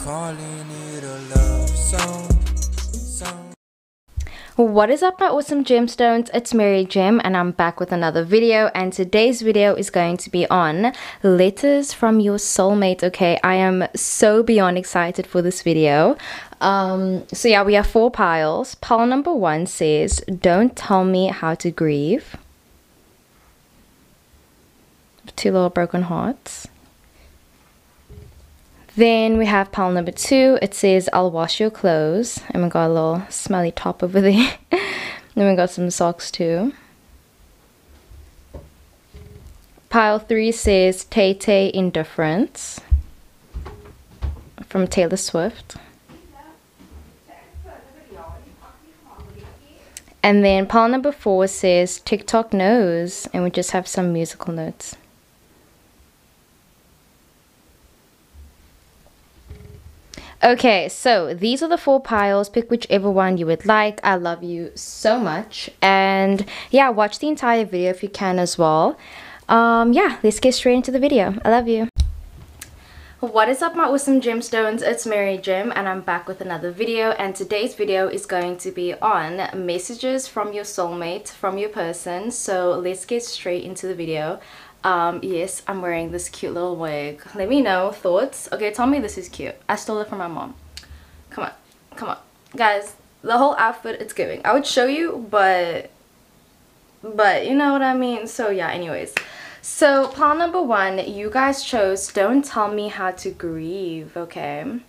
calling it a love song. What is up my awesome gemstones, it's Mary Gem and I'm back with another video, and today's video is going to be on letters from your soulmate. Okay, I am so beyond excited for this video. So yeah, we have 4 piles. Pile number 1 says, don't tell me how to grieve. 2 little broken hearts. Then we have pile number 2. It says, I'll wash your clothes. And we got a little smelly top over there. Then we got some socks too. Pile 3 says, Tay Tay Indifference. From Taylor Swift. And then pile number 4 says, TikTok knows. And we just have some musical notes. Okay, so these are the 4 piles. Pick whichever one you would like. I love you so much. And yeah, watch the entire video if you can as well. Yeah, let's get straight into the video. I love you. What is up my awesome gemstones, it's Mary Gem and I'm back with another video, and today's video is going to be on messages from your soulmate, from your person. So let's get straight into the video. Yes, I'm wearing this cute little wig. Let me know thoughts. Okay, tell me this is cute. I stole it from my mom. Come on guys, the whole outfit, it's giving. I would show you, but you know what I mean. So yeah, anyways, so pile number 1, you guys chose don't tell me how to grieve. Okay,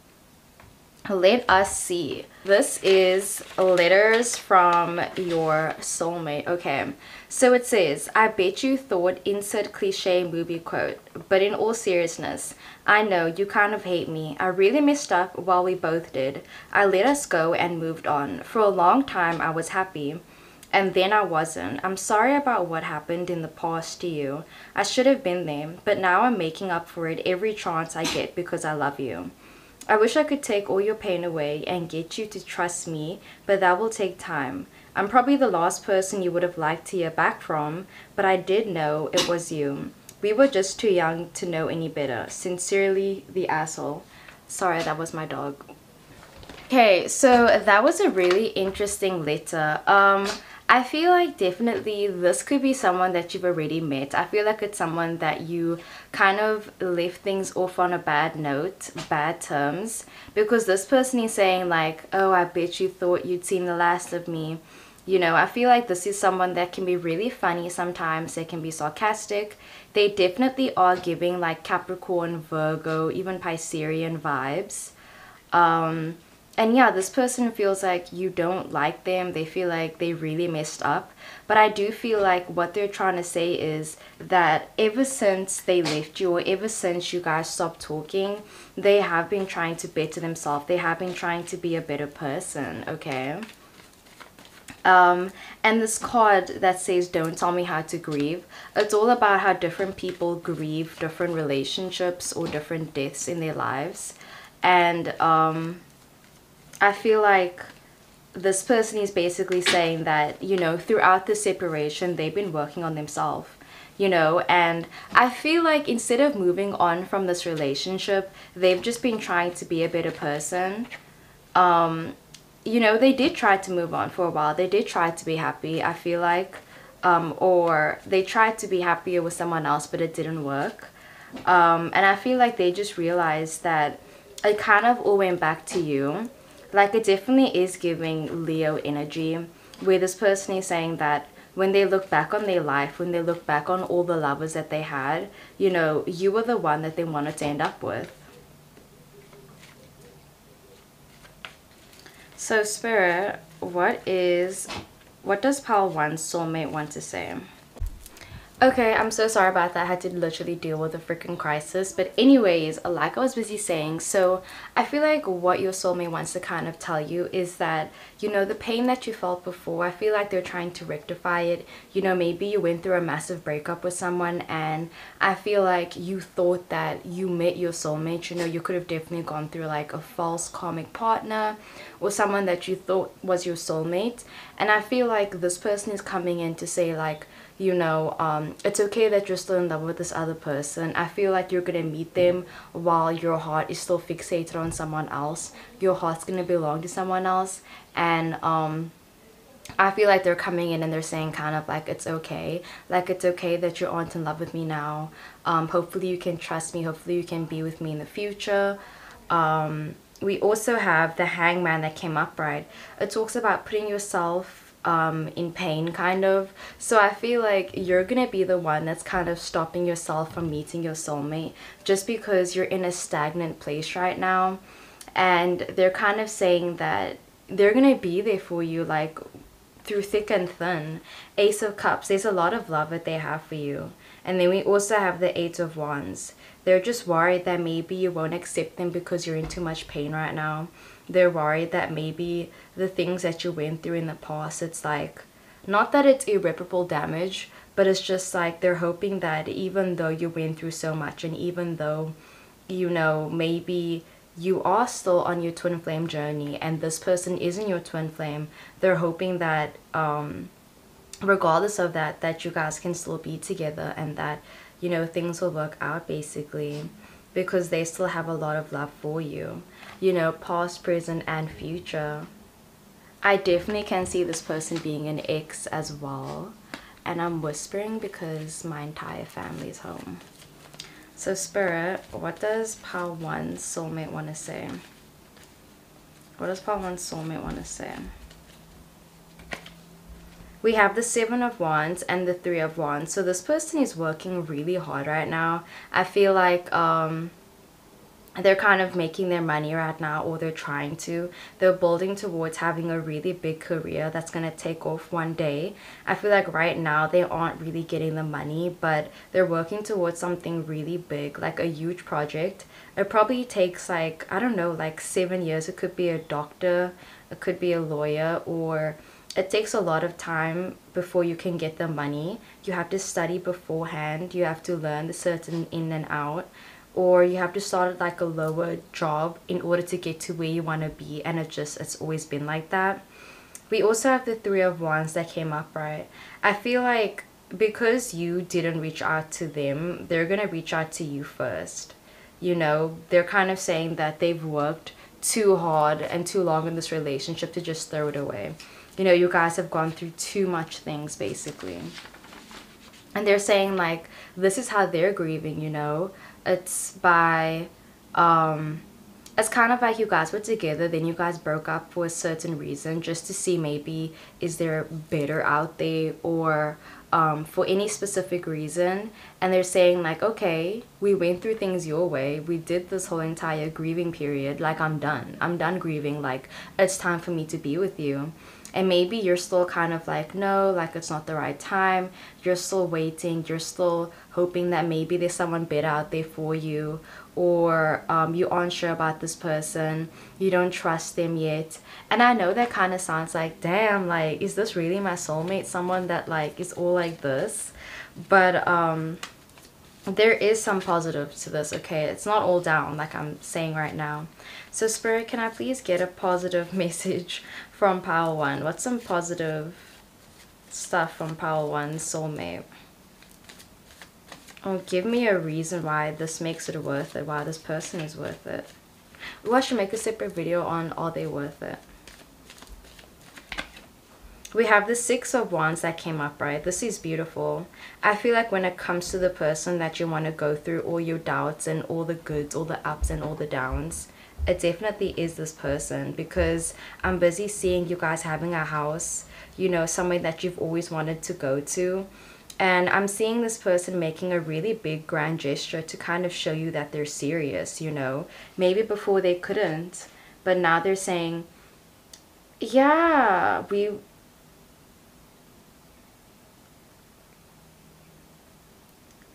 let us see. This is letters from your soulmate. Okay, so it says, I bet you thought insert cliche movie quote, but in all seriousness, I know you kind of hate me. I really messed up while we both did. I let us go and moved on. For a long time I was happy, and then I wasn't. I'm sorry about what happened in the past to you. I should have been there, but now I'm making up for it every chance I get because I love you. I wish I could take all your pain away and get you to trust me, but that will take time. I'm probably the last person you would have liked to hear back from, but I did know it was you. We were just too young to know any better. Sincerely, the asshole. Sorry, that was my dog. Okay, so that was a really interesting letter. I feel like definitely this could be someone that you've already met. I feel like it's someone that you kind of left things off on a bad note, bad terms, because this person is saying like, oh, I bet you thought you'd seen the last of me. You know, I feel like this is someone that can be really funny sometimes. They can be sarcastic. They definitely are giving like Capricorn, Virgo, even Piscean vibes. And yeah, this person feels like you don't like them. They feel like they really messed up. But I do feel like what they're trying to say is that ever since they left you, or ever since you guys stopped talking, they have been trying to better themselves. They have been trying to be a better person, okay? And this card that says don't tell me how to grieve, it's all about how different people grieve different relationships or different deaths in their lives. And I feel like this person is basically saying that, you know, throughout the separation, they've been working on themselves, you know, and I feel like instead of moving on from this relationship, they've just been trying to be a better person. You know, they did try to move on for a while. They did try to be happy, I feel like, or they tried to be happier with someone else, but it didn't work. And I feel like they just realized that it kind of all went back to you. Like, it definitely is giving Leo energy, where this person is saying that when they look back on their life, when they look back on all the lovers that they had, you know, you were the one that they wanted to end up with. So Spirit, what does pile 1's soulmate want to say? Okay, I'm so sorry about that. I had to literally deal with a freaking crisis. But anyways, like I was busy saying, so I feel like what your soulmate wants to kind of tell you is that, you know, the pain that you felt before, I feel like they're trying to rectify it. You know, maybe you went through a massive breakup with someone, and I feel like you thought that you met your soulmate. You know, you could have definitely gone through like a false karmic partner or someone that you thought was your soulmate. And I feel like this person is coming in to say like, you know, it's okay that you're still in love with this other person. I feel like you're gonna meet them while your heart is still fixated on someone else. Your heart's gonna belong to someone else. And I feel like they're coming in and they're saying kind of like, it's okay. Like, it's okay that you aren't in love with me now. Hopefully you can trust me. Hopefully you can be with me in the future. We also have the Hangman that came up, right? It talks about putting yourself in pain, kind of. So I feel like you're gonna be the one that's kind of stopping yourself from meeting your soulmate, just because you're in a stagnant place right now. And they're kind of saying that they're gonna be there for you, like, through thick and thin. Ace of Cups, there's a lot of love that they have for you. And then we also have the Eight of Wands. They're just worried that maybe you won't accept them because you're in too much pain right now. They're worried that maybe the things that you went through in the past, it's like, not that it's irreparable damage, but it's just like they're hoping that even though you went through so much, and even though, you know, maybe you are still on your twin flame journey and this person isn't your twin flame, they're hoping that regardless of that, that you guys can still be together, and that, you know, things will work out, basically, because they still have a lot of love for you, you know, past, present, and future. I definitely can see this person being an ex as well, and I'm whispering because my entire family is home. So Spirit, what does Pile 1 soulmate want to say? What does Pile 1 soulmate want to say? We have the Seven of Wands and the Three of Wands. So this person is working really hard right now. I feel like they're kind of making their money right now, or they're trying to. They're building towards having a really big career that's going to take off one day. I feel like right now they aren't really getting the money, but they're working towards something really big, like a huge project. It probably takes, like, I don't know, like 7 years. It could be a doctor, it could be a lawyer, or it takes a lot of time before you can get the money. You have to study beforehand. You have to learn the certain in and out. Or you have to start at like a lower job in order to get to where you want to be. And it's always been like that. We also have the Three of Wands that came up, right? I feel like because you didn't reach out to them, they're going to reach out to you first. You know, they're kind of saying that they've worked too hard and too long in this relationship to just throw it away. You know, you guys have gone through too much things, basically. And they're saying, like, this is how they're grieving, you know. It's by, it's kind of like you guys were together, then you guys broke up for a certain reason, just to see maybe is there better out there, or for any specific reason. And they're saying like, okay, we went through things your way, we did this whole entire grieving period, like I'm done grieving, like it's time for me to be with you. And maybe you're still kind of like, no, like it's not the right time. You're still waiting. You're still hoping that maybe there's someone better out there for you. Or you aren't sure about this person. You don't trust them yet. And I know that kind of sounds like, damn, like, is this really my soulmate? Someone that like is all like this? But there is some positive to this, okay? It's not all down like I'm saying right now. So Spirit, can I please get a positive message from Pile 1? What's some positive stuff from Pile 1 soulmate? Oh, give me a reason why this makes it worth it, why this person is worth it. Ooh, I should make a separate video on are they worth it. We have the Six of Wands that came up, right? This is beautiful. I feel like when it comes to the person that you want to go through all your doubts and all the goods, all the ups and all the downs, it definitely is this person, because I'm busy seeing you guys having a house, you know, somewhere that you've always wanted to go to. And I'm seeing this person making a really big grand gesture to kind of show you that they're serious, you know. Maybe before they couldn't, but now they're saying, yeah,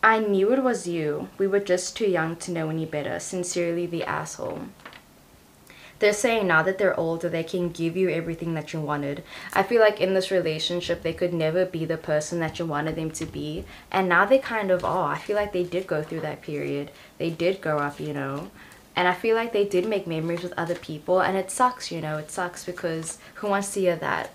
I knew it was you. We were just too young to know any better. Sincerely, the asshole. They're saying now that they're older, they can give you everything that you wanted. I feel like in this relationship, they could never be the person that you wanted them to be. And now they kind of are. I feel like they did go through that period. They did grow up, you know. And I feel like they did make memories with other people. And it sucks, you know. It sucks because who wants to hear that?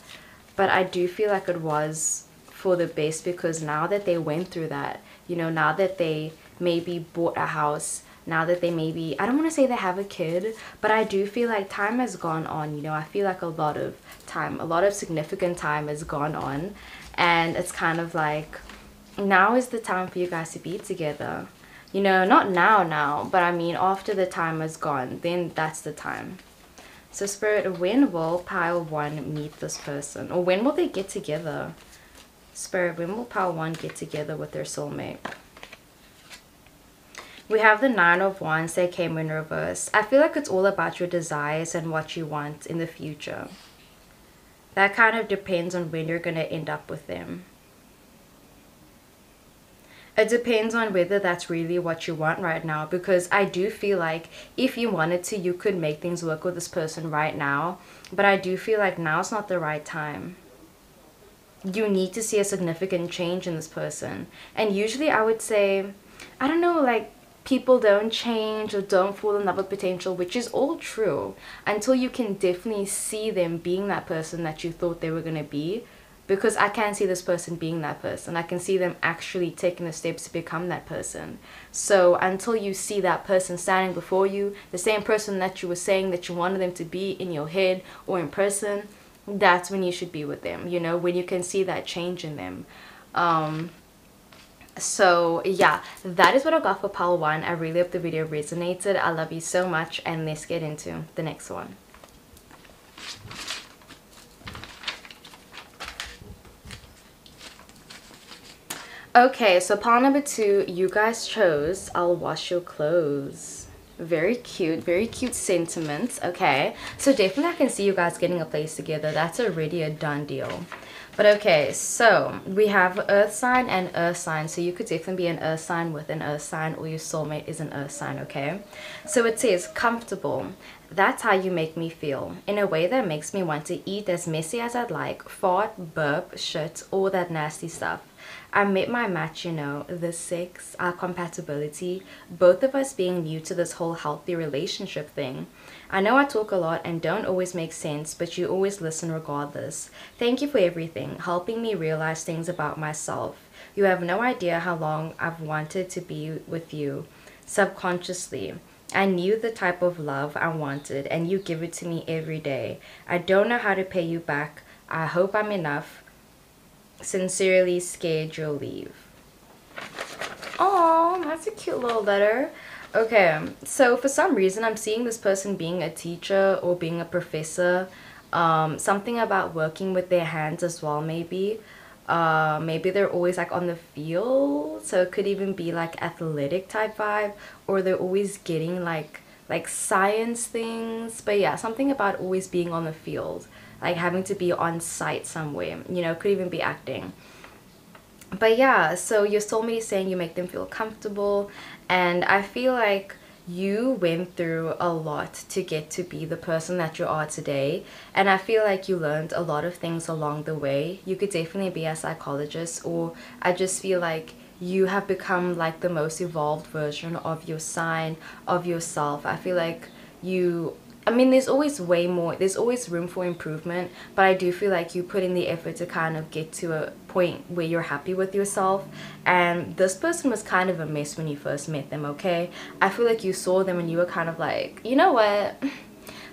But I do feel like it was for the best, because now that they went through that, you know, now that they maybe bought a house, now that they maybe, I don't want to say they have a kid, but I do feel like time has gone on, you know. I feel like a lot of time, a lot of significant time has gone on, and it's kind of like, now is the time for you guys to be together. You know, not now, but I mean after the time has gone, then that's the time. So Spirit, when will pile 1 meet this person? Or when will they get together? Spirit, when will pile 1 get together with their soulmate? We have the 9 of Wands. They came in reverse. I feel like it's all about your desires and what you want in the future. That kind of depends on when you're going to end up with them. It depends on whether that's really what you want right now, because I do feel like if you wanted to, you could make things work with this person right now, but I do feel like now's not the right time. You need to see a significant change in this person. And usually I would say, I don't know, like, people don't change or don't fall in love with potential, which is all true, until you can definitely see them being that person that you thought they were going to be. Because I can see this person being that person. I can see them actually taking the steps to become that person. So until you see that person standing before you, the same person that you were saying that you wanted them to be in your head or in person, that's when you should be with them, you know, when you can see that change in them. So yeah, that is what I got for pile 1. I really hope the video resonated. I love you so much, and let's get into the next one. Okay, so pile number 2, you guys chose I'll wash your clothes. Very cute sentiments. Okay, so definitely I can see you guys getting a place together. That's already a done deal. But okay, so we have earth sign and earth sign. So you could definitely be an earth sign with an earth sign, or your soulmate is an earth sign, okay? So it says comfortable. That's how you make me feel, in a way that makes me want to eat as messy as I'd like, fart, burp, shit, all that nasty stuff. I met my match, you know, the sex, our compatibility, both of us being new to this whole healthy relationship thing. I know I talk a lot and don't always make sense, but you always listen regardless. Thank you for everything, helping me realize things about myself. You have no idea how long I've wanted to be with you, subconsciously. I knew the type of love I wanted, and you give it to me every day. I don't know how to pay you back. I hope I'm enough. Sincerely, Scared You'll Leave. Oh, that's a cute little letter. Okay, so for some reason I'm seeing this person being a teacher or being a professor. Something about working with their hands as well, maybe. Maybe they're always like on the field, so it could even be like athletic type vibe, or they're always getting like science things. But yeah, something about always being on the field, like having to be on site somewhere, you know, could even be acting. But yeah, so your soulmate is saying you make them feel comfortable, and I feel like you went through a lot to get to be the person that you are today, and I feel like you learned a lot of things along the way. You could definitely be a psychologist, or I just feel like you have become like the most evolved version of your sign, of yourself. I feel like you, I mean, there's always way more, there's always room for improvement, but I do feel like you put in the effort to kind of get to a point where you're happy with yourself. And this person was kind of a mess when you first met them, okay? I feel like you saw them and you were kind of like, you know what?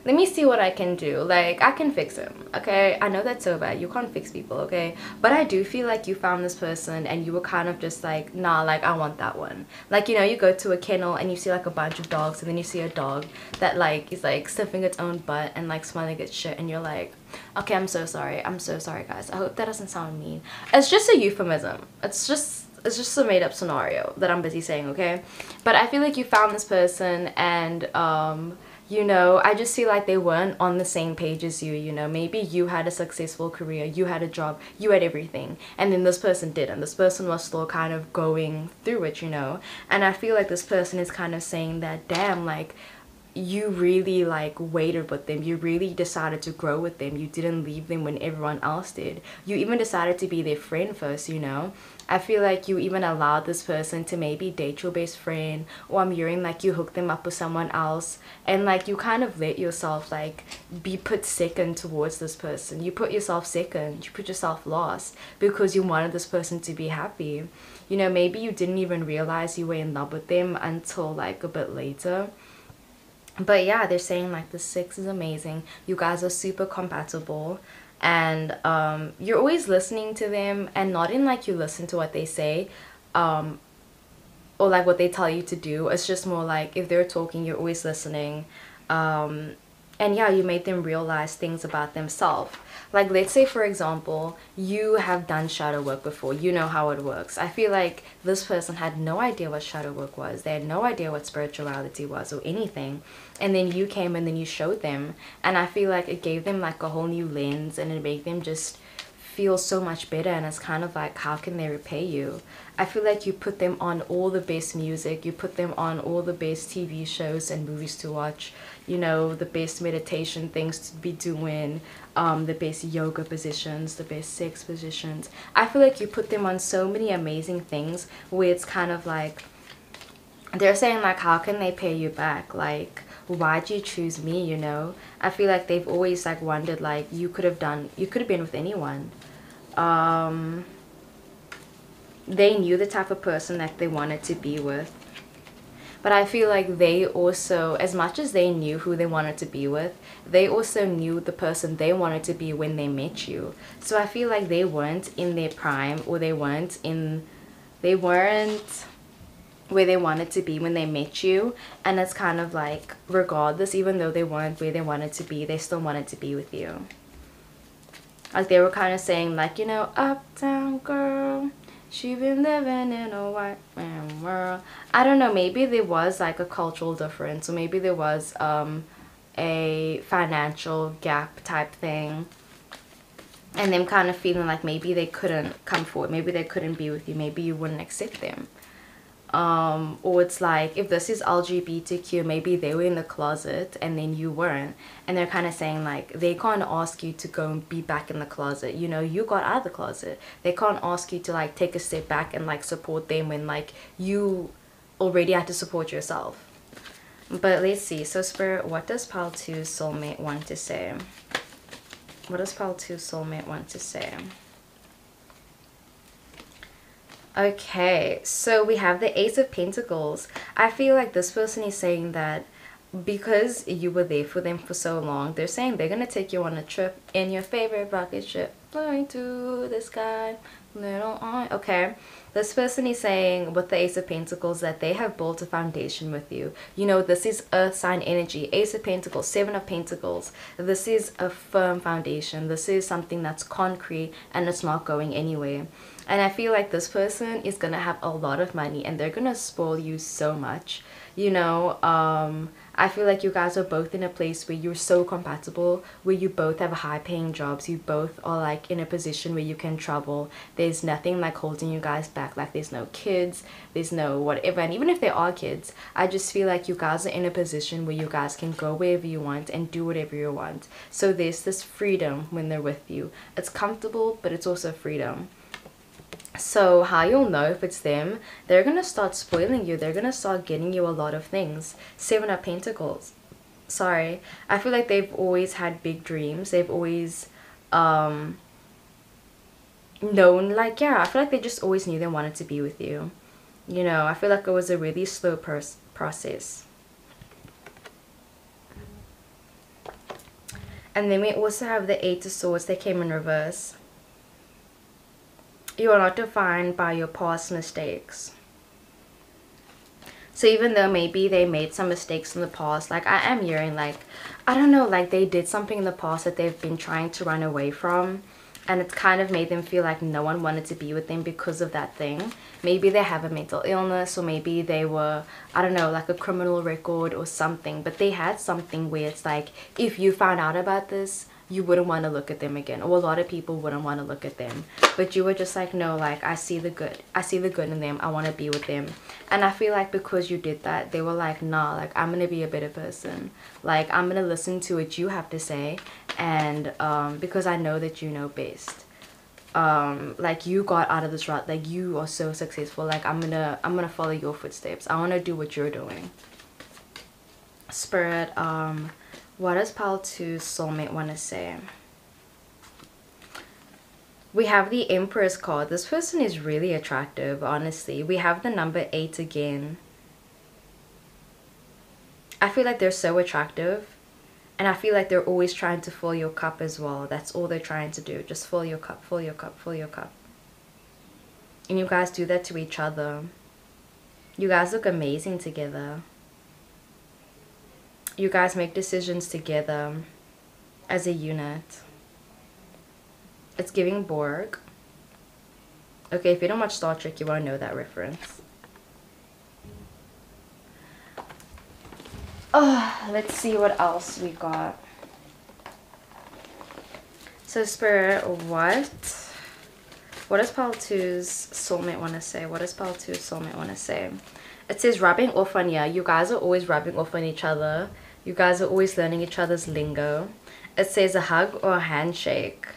Let me see what I can do. Like, I can fix him, okay? I know that's so bad. You can't fix people, okay? But I do feel like you found this person and you were kind of just like, nah, like, I want that one. Like, you know, you go to a kennel and you see like a bunch of dogs, and then you see a dog that like is like sniffing its own butt and like smelling its shit, and you're like, okay, I'm so sorry guys. I hope that doesn't sound mean. It's just a euphemism. It's just a made-up scenario that I'm busy saying, okay? But I feel like you found this person, and you know, I just feel like they weren't on the same page as you, you know. Maybe you had a successful career, you had a job, you had everything, and then this person didn't. This person was still kind of going through it, you know. And I feel like this person is kind of saying that, damn, like, you really like waited with them, you really decided to grow with them, you didn't leave them when everyone else did, you even decided to be their friend first, you know. I feel like you even allowed this person to maybe date your best friend, or I'm hearing like you hooked them up with someone else, and like you kind of let yourself like be put second towards this person. You put yourself second, you put yourself last because you wanted this person to be happy. You know, maybe you didn't even realize you were in love with them until like a bit later. But yeah, they're saying like the 6 is amazing, you guys are super compatible, and you're always listening to them, and not in like you listen to what they say or like what they tell you to do. It's just more like if they're talking, you're always listening. And yeah, you made them realize things about themselves. Like let's say for example, you have done shadow work before, you know how it works. I feel like this person had no idea what shadow work was, they had no idea what spirituality was or anything, and then you came and then you showed them, and I feel like it gave them like a whole new lens, and it made them just feel so much better. And it's kind of like, how can they repay you? I feel like you put them on all the best music, you put them on all the best TV shows and movies to watch, you know, the best meditation things to be doing, the best yoga positions, the best sex positions. I feel like you put them on so many amazing things where it's kind of like they're saying like, how can they pay you back? Like, why'd you choose me, you know? I feel like they've always like wondered, like you could have been with anyone. They knew the type of person that they wanted to be with. But I feel like they also, as much as they knew who they wanted to be with, they also knew the person they wanted to be when they met you. So I feel like they weren't in their prime, or they weren't where they wanted to be when they met you. And it's kind of like, regardless, even though they weren't where they wanted to be, they still wanted to be with you. Like they were kind of saying like, you know, uptown girl, she been living in a white man world. I don't know, maybe there was like a cultural difference, or maybe there was a financial gap type thing, and them kind of feeling like maybe they couldn't come forward, maybe they couldn't be with you, maybe you wouldn't accept them. Or it's like, if this is LGBTQ, maybe they were in the closet and then you weren't, and they're kind of saying like they can't ask you to go and be back in the closet, you know, you got out of the closet. They can't ask you to like take a step back and like support them when like you already had to support yourself. But let's see. So Spirit, what does pile 2 soulmate want to say? What does pile 2 soulmate want to say? Okay, so we have the Ace of Pentacles. I feel like this person is saying that because you were there for them for so long, they're saying they're going to take you on a trip in your favorite rocket ship, flying to the sky, little eye. Okay, this person is saying with the Ace of Pentacles that they have built a foundation with you. You know, this is earth sign energy. Ace of Pentacles, 7 of Pentacles. This is a firm foundation. This is something that's concrete and it's not going anywhere. And I feel like this person is going to have a lot of money and they're going to spoil you so much. You know, I feel like you guys are both in a place where you're so compatible, where you both have high paying jobs, you both are like in a position where you can travel. There's nothing like holding you guys back, like there's no kids, there's no whatever. And even if there are kids, I just feel like you guys are in a position where you guys can go wherever you want and do whatever you want. So there's this freedom when they're with you. It's comfortable, but it's also freedom. So how you'll know if it's them, they're going to start spoiling you. They're going to start getting you a lot of things. 7 of Pentacles. Sorry. I feel like they've always had big dreams. They've always known, like, yeah, I feel like they just always knew they wanted to be with you. You know, I feel like it was a really slow process. And then we also have the 8 of Swords. They came in reverse. You are not defined by your past mistakes. So even though maybe they made some mistakes in the past, like I am hearing like, I don't know, like they did something in the past that they've been trying to run away from, and it's kind of made them feel like no one wanted to be with them because of that thing. Maybe they have a mental illness, or maybe they were, I don't know, like a criminal record or something, but they had something where it's like, if you found out about this, you wouldn't want to look at them again, or a lot of people wouldn't want to look at them, but you were just like, no, like I see the good in them, I want to be with them. And I feel like because you did that, they were like, nah, like I'm gonna be a better person, like I'm gonna listen to what you have to say, and because I know that you know best. Like you got out of this route, like you are so successful, like I'm gonna follow your footsteps, I want to do what you're doing. Spirit, what does pile 2 soulmate want to say? We have the Empress card. This person is really attractive, honestly. We have the number 8 again. I feel like they're so attractive, and I feel like they're always trying to fill your cup as well. That's all they're trying to do, just fill your cup, fill your cup, fill your cup. And you guys do that to each other. You guys look amazing together. You guys make decisions together as a unit. It's giving Borg. Okay, if you don't watch Star Trek, you won't know that reference. Oh, let's see what else we got. So Spirit, what does pile 2's soulmate want to say? What does pile 2's soulmate want to say? It says rubbing off on ya. You guys are always rubbing off on each other. You guys are always learning each other's lingo. It says a hug or a handshake.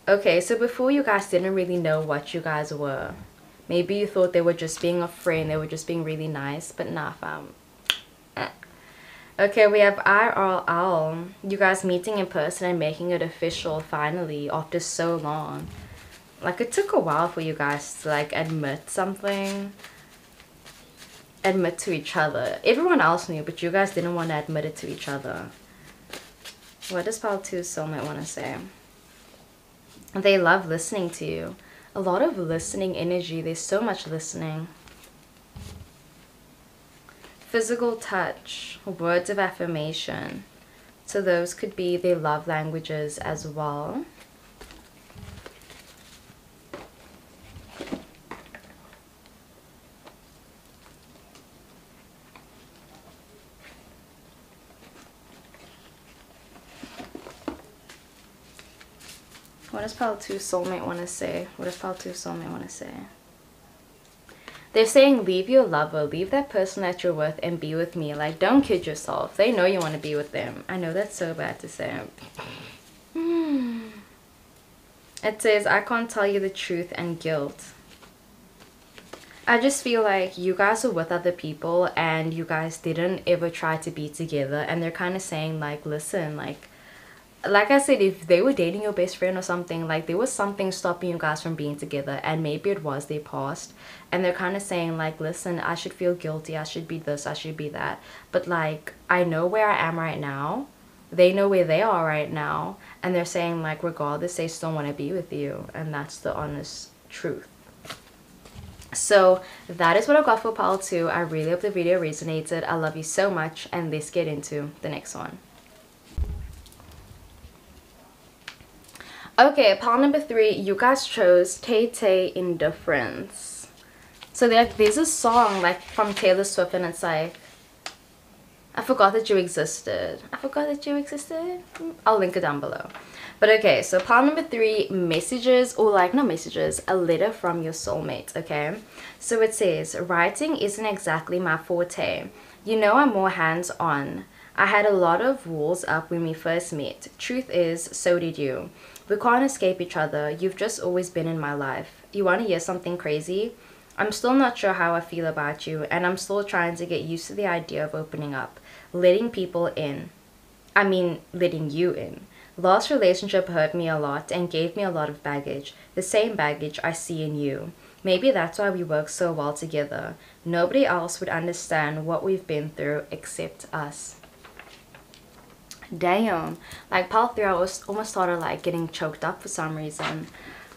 Okay, so before you guys didn't really know what you guys were. Maybe you thought they were just being a friend, they were just being really nice, but nah, fam. Okay, we have IRL. You guys meeting in person and making it official finally after so long. Like it took a while for you guys to like admit something. Admit to each other. Everyone else knew, but you guys didn't want to admit it to each other. What does pile 2 soulmate want to say? They love listening to you. A lot of listening energy. There's so much listening. Physical touch, words of affirmation. So those could be their love languages as well. What does pile 2 soulmate want to say? What does pile 2 soulmate want to say? They're saying leave your lover, leave that person that you're with and be with me. Like, don't kid yourself. They know you want to be with them. I know that's so bad to say. It says, I can't tell you the truth and guilt. I just feel like you guys are with other people and you guys didn't ever try to be together. And they're kind of saying like, listen, like I said, if they were dating your best friend or something, like there was something stopping you guys from being together, and maybe it was their past, and they're kind of saying like, listen, I should feel guilty, I should be this, I should be that, but like I know where I am right now, they know where they are right now, and they're saying like regardless they still want to be with you, and that's the honest truth. So that is what I got for pile 2. I really hope the video resonated. I love you so much, and let's get into the next one. Okay, pile number 3, you guys chose Tay Tay Indifference. So there's a song like from Taylor Swift, and it's like, I forgot that you existed. I forgot that you existed. I'll link it down below. But okay, so pile number 3, messages, or like not messages, a letter from your soulmate. Okay, so it says, writing isn't exactly my forte. You know, I'm more hands-on. I had a lot of walls up when we first met. Truth is, so did you. We can't escape each other. You've just always been in my life. You want to hear something crazy? I'm still not sure how I feel about you, and I'm still trying to get used to the idea of opening up, letting people in. I mean, letting you in. Last relationship hurt me a lot and gave me a lot of baggage. The same baggage I see in you. Maybe that's why we work so well together. Nobody else would understand what we've been through except us. Damn, like pile 3, I was almost started like getting choked up for some reason.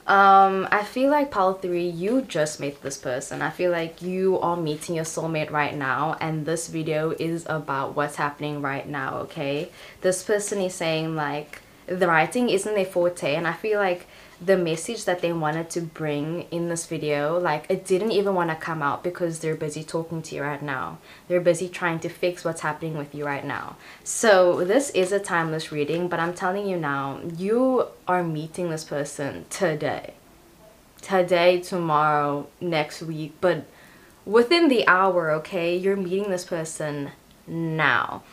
I feel like pile 3, you just met this person. I feel like you are meeting your soulmate right now, and this video is about what's happening right now. Okay, this person is saying like the writing isn't their forte, and I feel like the message that they wanted to bring in this video, like, it didn't even want to come out because they're busy talking to you right now. They're busy trying to fix what's happening with you right now. So this is a timeless reading, but I'm telling you now, you are meeting this person today, tomorrow, next week, but within the hour, okay? You're meeting this person now.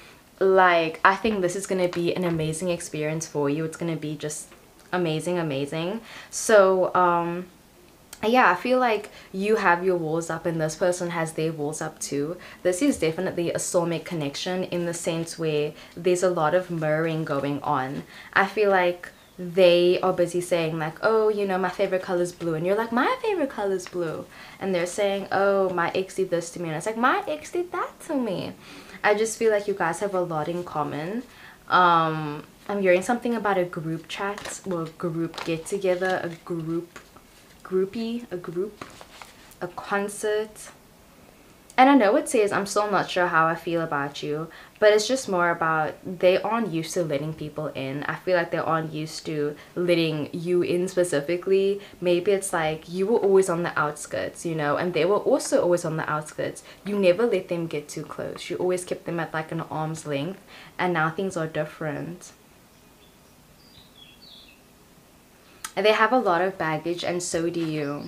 Like, I think this is gonna be an amazing experience for you. It's gonna be just amazing. So yeah, I feel like you have your walls up and this person has their walls up too. This is definitely a soulmate connection in the sense where there's a lot of mirroring going on. I feel like they are busy saying like, oh, you know, my favorite color is blue, and you're like, my favorite color is blue, and they're saying, oh, my ex did this to me, and it's like, my ex did that to me. I just feel like you guys have a lot in common. I'm hearing something about a group chat, or a group get together, a group groupie, a concert. And I know it says, I'm still not sure how I feel about you, but it's just more about they aren't used to letting people in. I feel like they aren't used to letting you in specifically. Maybe it's like you were always on the outskirts, you know, and they were also always on the outskirts. You never let them get too close. You always kept them at like an arm's length, and now things are different. And they have a lot of baggage, and so do you.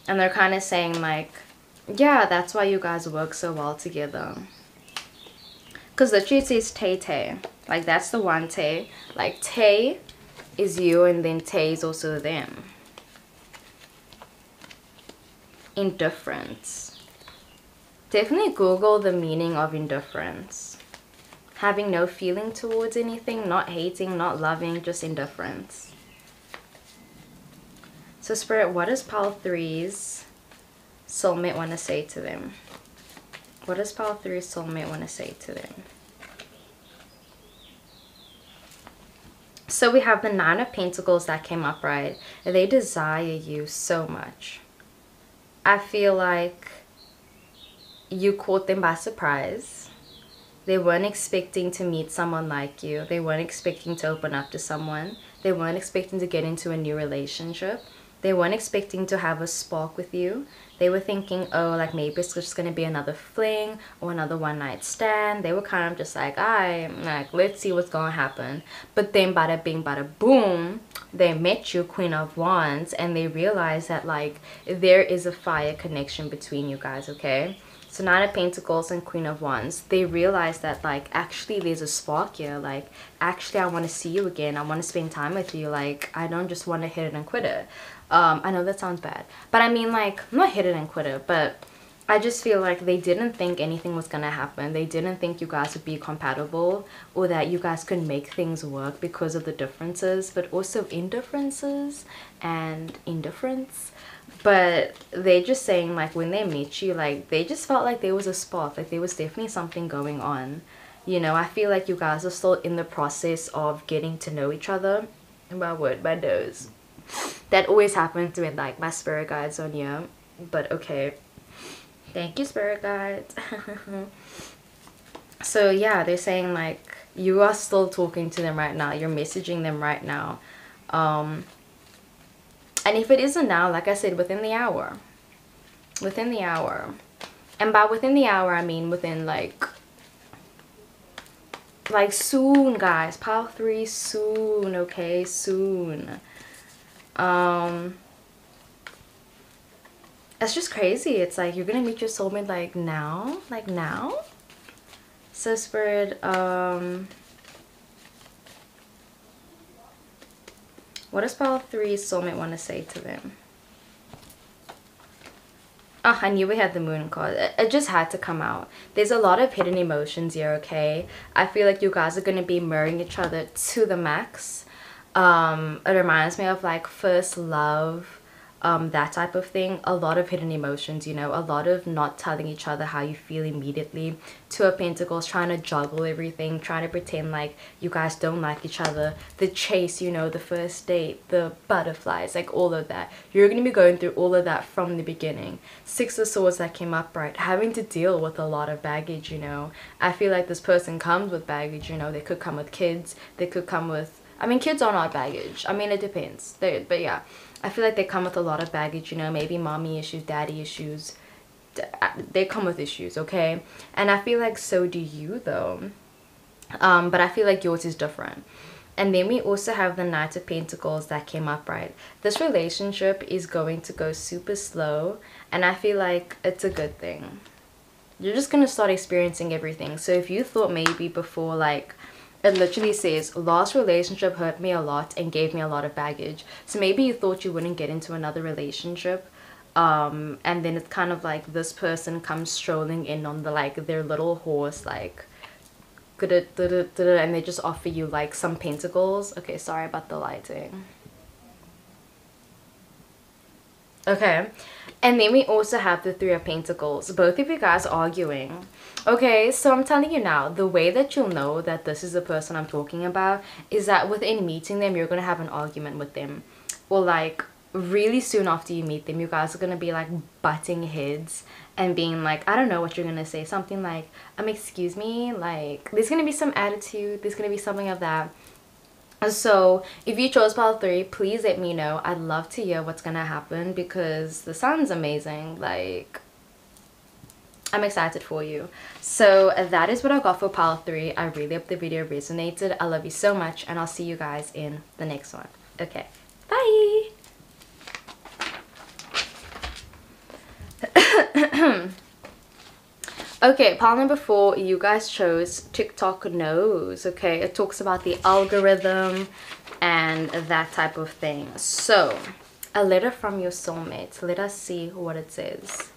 And they're kind of saying like, yeah, that's why you guys work so well together. Because literally it says Tay Tay. Like, that's the one Tay. Like, Tay is you, and then Tay is also them. Indifference. Definitely Google the meaning of indifference. Having no feeling towards anything, not hating, not loving, just indifference. So Spirit, what does Pile 3's soulmate want to say to them? What does Pile 3's soulmate want to say to them? So we have the Nine of Pentacles that came up, right? They desire you so much. I feel like you caught them by surprise. They weren't expecting to meet someone like you. They weren't expecting to open up to someone. They weren't expecting to get into a new relationship. They weren't expecting to have a spark with you. They were thinking, oh, like maybe it's just going to be another fling or another one night stand. They were kind of just like, let's see what's going to happen. But then bada bing, bada boom, they met you, Queen of Wands, and they realized that like there is a fire connection between you guys, okay? So Nine of Pentacles and Queen of Wands, they realize that like actually there's a spark here. Like actually I want to see you again. I want to spend time with you. Like I don't just want to hit it and quit it. I know that sounds bad, but I mean like not hit it and quit it, but I just feel like they didn't think anything was gonna happen. They didn't think you guys would be compatible or that you guys could make things work because of the differences, but also indifferences and indifference. But they're just saying like when they met you, like they just felt like there was a spark, like there was definitely something going on. You know, I feel like you guys are still in the process of getting to know each other. My word, my nose. That always happens with like my spirit guides on here. But okay. Thank you, spirit guides. So yeah, they're saying like you are still talking to them right now. You're messaging them right now. And if it isn't now, like I said, within the hour. Within the hour. And by within the hour, I mean within like soon, guys. Pile 3 soon, okay? Soon. It's just crazy. It's like you're gonna meet your soulmate like now. Like now. So spirit, what does Pile 3's soulmate want to say to them? Oh, I knew we had the moon card. It just had to come out. There's a lot of hidden emotions here, okay? I feel like you guys are going to be mirroring each other to the max. It reminds me of like first love. that type of thing. A lot of hidden emotions, you know, a lot of not telling each other how you feel immediately. Two of Pentacles, trying to juggle everything, trying to pretend like you guys don't like each other. The chase, you know, the first date, the butterflies, like all of that. You're going to be going through all of that from the beginning. Six of Swords that came up, right? Having to deal with a lot of baggage, you know. I feel like this person comes with baggage, you know. They could come with kids. They could come with, I mean, kids are not baggage. I mean, it depends. But yeah, I feel like they come with a lot of baggage, you know. Maybe mommy issues, daddy issues. They come with issues, okay? And I feel like so do you, though. But I feel like yours is different. And then we also have the Knight of Pentacles that came up, right? This relationship is going to go super slow, and I feel like it's a good thing. You're just going to start experiencing everything. So if you thought maybe before, like, it literally says, last relationship hurt me a lot and gave me a lot of baggage. So maybe you thought you wouldn't get into another relationship. And then it's kind of like this person comes strolling in on the, like, their little horse, like, and they just offer you like some pentacles. Okay, sorry about the lighting. Okay, and then we also have the Three of Pentacles. Both of you guys arguing. Okay, so I'm telling you now, the way that you'll know that this is the person I'm talking about is that within meeting them, you're gonna have an argument with them, or like really soon after you meet them, you guys are gonna be like butting heads and being like, I don't know what you're gonna say, something like, excuse me, like there's gonna be some attitude, there's gonna be something of that. So if you chose pile 3, please let me know. I'd love to hear what's gonna happen, because the sounds amazing. Like, I'm excited for you. So that is what I got for pile 3. I really hope the video resonated. I love you so much, and I'll see you guys in the next one. Okay, bye. Okay, pile number 4, you guys chose TikTok knows. Okay, it talks about the algorithm and that type of thing. So, a letter from your soulmate. Let us see what it says.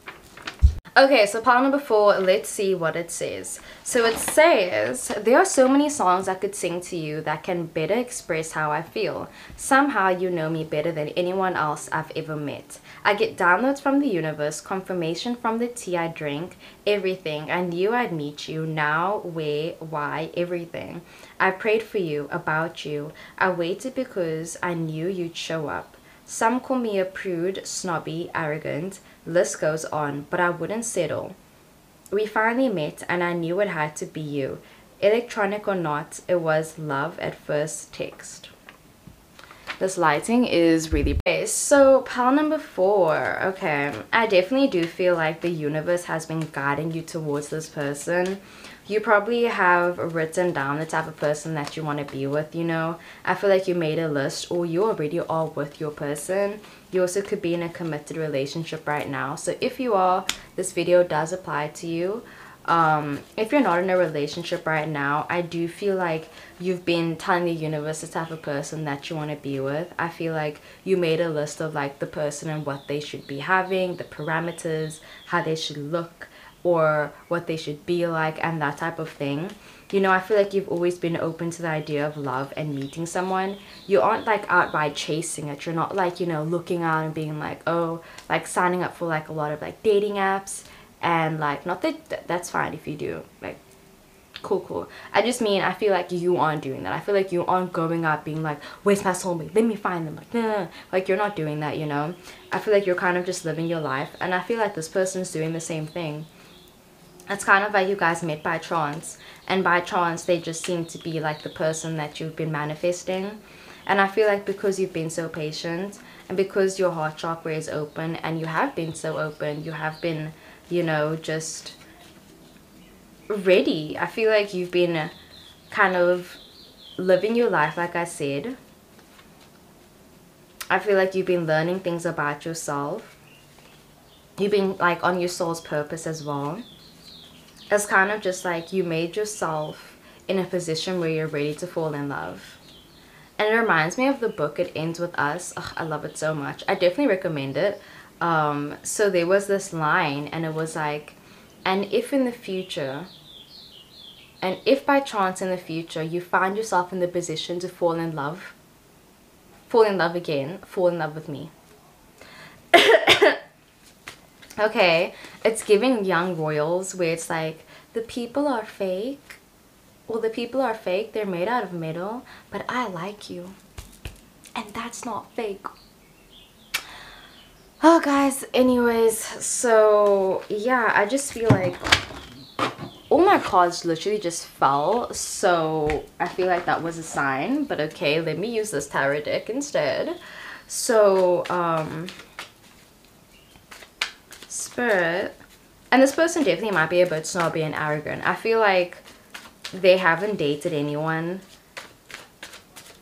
Okay, so pile number 4, let's see what it says. So it says, there are so many songs I could sing to you that can better express how I feel. Somehow you know me better than anyone else I've ever met. I get downloads from the universe, confirmation from the tea I drink, everything. I knew I'd meet you, now, where, why, everything. I prayed for you, about you. I waited because I knew you'd show up. Some call me a prude, snobby, arrogant. List goes on, but I wouldn't settle. We finally met and I knew it had to be you. Electronic or not, it was love at first text. This lighting is really okay. So pile number 4. Okay, I definitely do feel like the universe has been guiding you towards this person. You probably have written down the type of person that you want to be with, you know. I feel like you made a list, or you already are with your person. You also could be in a committed relationship right now. So if you are, this video does apply to you. If you're not in a relationship right now, I do feel like you've been telling the universe the type of person that you want to be with. I feel like you made a list of like the person and what they should be having, the parameters, how they should look, or what they should be like, and that type of thing. You know, I feel like you've always been open to the idea of love and meeting someone. You aren't like outright chasing it. You're not like, you know, looking out and being like, oh, like signing up for like a lot of like dating apps. And like, not that that's fine if you do, like, cool. I just mean, I feel like you aren't doing that. I feel like you aren't going out being like, where's my soulmate, let me find them, like, nah. Like, you're not doing that, you know. I feel like you're kind of just living your life, and I feel like this person's doing the same thing. It's kind of like you guys met by chance, and by chance they just seem to be like the person that you've been manifesting. And I feel like because you've been so patient, and because your heart chakra is open, and you have been so open, you have been, you know, just ready. I feel like you've been kind of living your life, like I said. I feel like you've been learning things about yourself. You've been like on your soul's purpose as well. It's kind of just like you made yourself in a position where you're ready to fall in love. And it reminds me of the book It Ends With Us. Ugh, I love it so much. I definitely recommend it. So there was this line, and it was like, and if in the future, and if by chance in the future you find yourself in the position to fall in love again, fall in love with me. Okay, it's giving young royals where it's like the people are fake. Well, the people are fake. They're made out of metal, but I like you, and that's not fake. Oh, guys. Anyways, so yeah, I just feel like all my cards literally just fell, so I feel like that was a sign. But okay, let me use this tarot deck instead. So Spirit, and this person definitely might be a bit snobby and arrogant. I feel like they haven't dated anyone.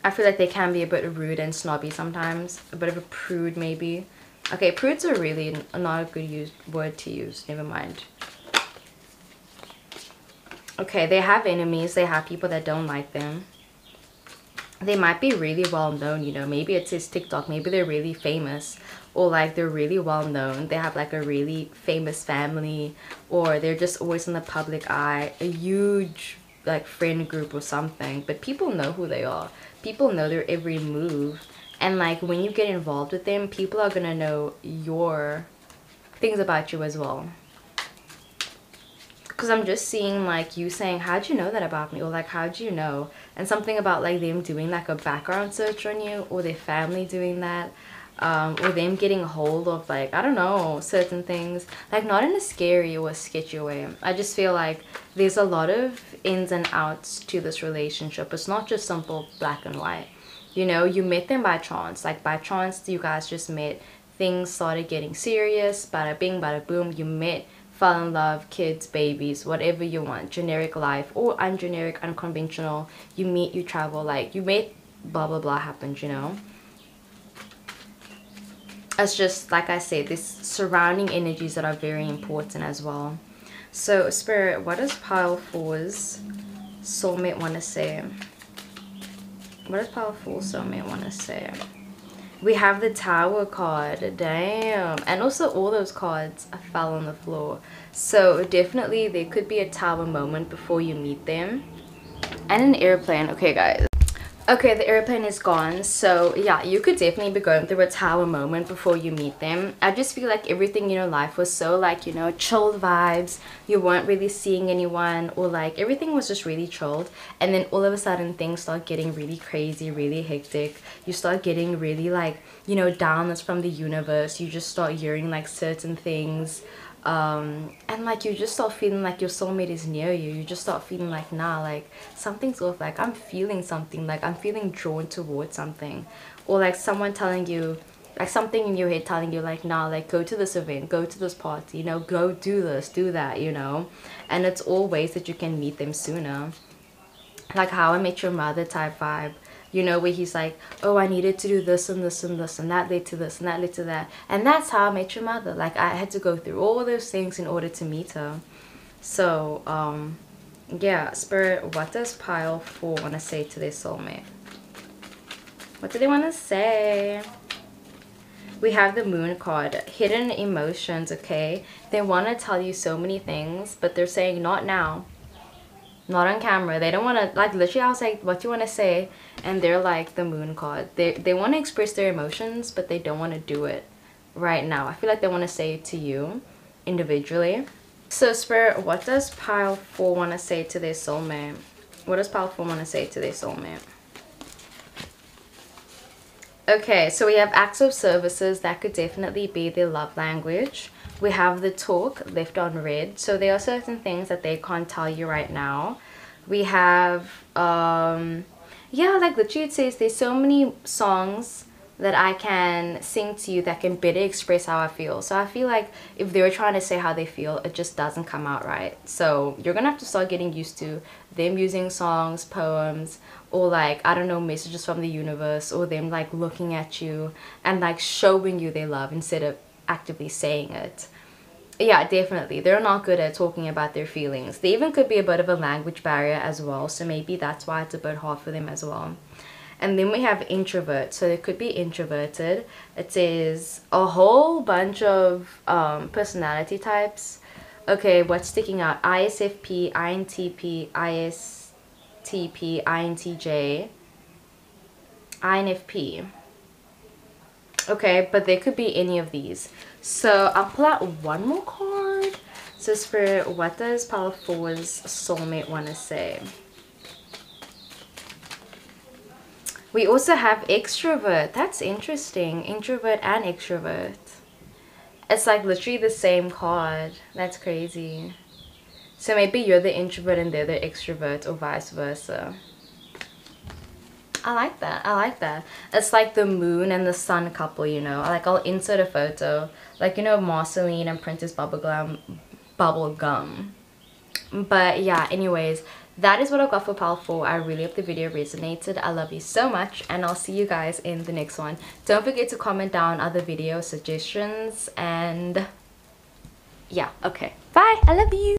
I feel like they can be a bit rude and snobby sometimes, a bit of a prude maybe. Okay, prudes are really not a good word to use, never mind. Okay, they have enemies, they have people that don't like them. They might be really well known, you know, maybe it's his TikTok, maybe they're really famous, or like they're really well known, they have like a really famous family, or they're just always in the public eye, a huge like friend group or something, but people know who they are, people know their every move, and like when you get involved with them, people are gonna know your things about you as well. Because I'm just seeing like you saying, how'd you know that about me, or like how'd you know, and something about like them doing like a background search on you, or their family doing that, or them getting a hold of like, I don't know, certain things, like not in a scary or a sketchy way. I just feel like there's a lot of ins and outs to this relationship. It's not just simple black and white, you know. You met them by chance, like by chance you guys just met, things started getting serious, bada bing bada boom, you met, fall in love, kids, babies, whatever you want, generic life or ungeneric, unconventional, you meet, you travel, like you made blah blah blah happens, you know. It's just like I said, this surrounding energies that are very important as well. So Spirit, what does pile four's soulmate want to say? What does pile four soulmate want to say? We have the Tower card, damn, and also all those cards fell on the floor, so definitely there could be a Tower moment before you meet them. And an airplane. Okay guys, okay, the airplane is gone, so yeah, you could definitely be going through a Tower moment before you meet them. I just feel like everything in your life was so like, you know, chilled vibes, you weren't really seeing anyone, or like everything was just really chilled, and then all of a sudden things start getting really crazy, really hectic. You start getting really like, you know, downloads from the universe, you just start hearing like certain things, and like you just start feeling like your soulmate is near you. You just start feeling like, nah, like something's off, like I'm feeling something, like I'm feeling drawn towards something, or like someone telling you, like something in your head telling you like, nah, like go to this event, go to this party, you know, go do this, do that, you know. And it's all ways that you can meet them sooner, like How I Met Your Mother type vibe, you know, where he's like, oh, I needed to do this and this and this, and that led to this and that led to that. And that's how I met your mother. Like I had to go through all those things in order to meet her. So yeah, Spirit, what does pile 4 want to say to their soulmate? What do they want to say? We have the Moon card, hidden emotions. Okay, they want to tell you so many things, but they're saying not now, not on camera. They don't want to, like literally I was like, what do you want to say? And they're like, the Moon card, they want to express their emotions, but they don't want to do it right now. I feel like they want to say it to you individually. So Spirit, what does pile 4 want to say to their soulmate? What does pile 4 want to say to their soulmate? Okay, so we have acts of services. That could definitely be their love language. We have the Talk left on red, so there are certain things that they can't tell you right now. We have yeah, like literally it says there's so many songs that I can sing to you that can better express how I feel. So I feel like if they were trying to say how they feel, it just doesn't come out right. So you're gonna have to start getting used to them using songs, poems, or like, I don't know, messages from the universe, or them like looking at you and like showing you their love instead of actively saying it. Yeah, definitely. They're not good at talking about their feelings. They even could be a bit of a language barrier as well, so maybe that's why it's a bit hard for them as well. And then we have introvert, so it could be introverted. It says a whole bunch of personality types. Okay, what's sticking out? ISFP, INTP, ISTP, INTJ, INFP. Okay, but they could be any of these. So I'll pull out one more card. So Spirit, what does pile 4's soulmate want to say? We also have extrovert. That's interesting. Introvert and extrovert. It's like literally the same card. That's crazy. So maybe you're the introvert and they're the extrovert, or vice versa. I like that. I like that. It's like the moon and the sun couple, you know. Like, I'll insert a photo. Like, you know, Marceline and Princess Bubblegum. But yeah, anyways, that is what I got for pile 4. I really hope the video resonated. I love you so much, and I'll see you guys in the next one. Don't forget to comment down other video suggestions, and yeah, okay. Bye. I love you.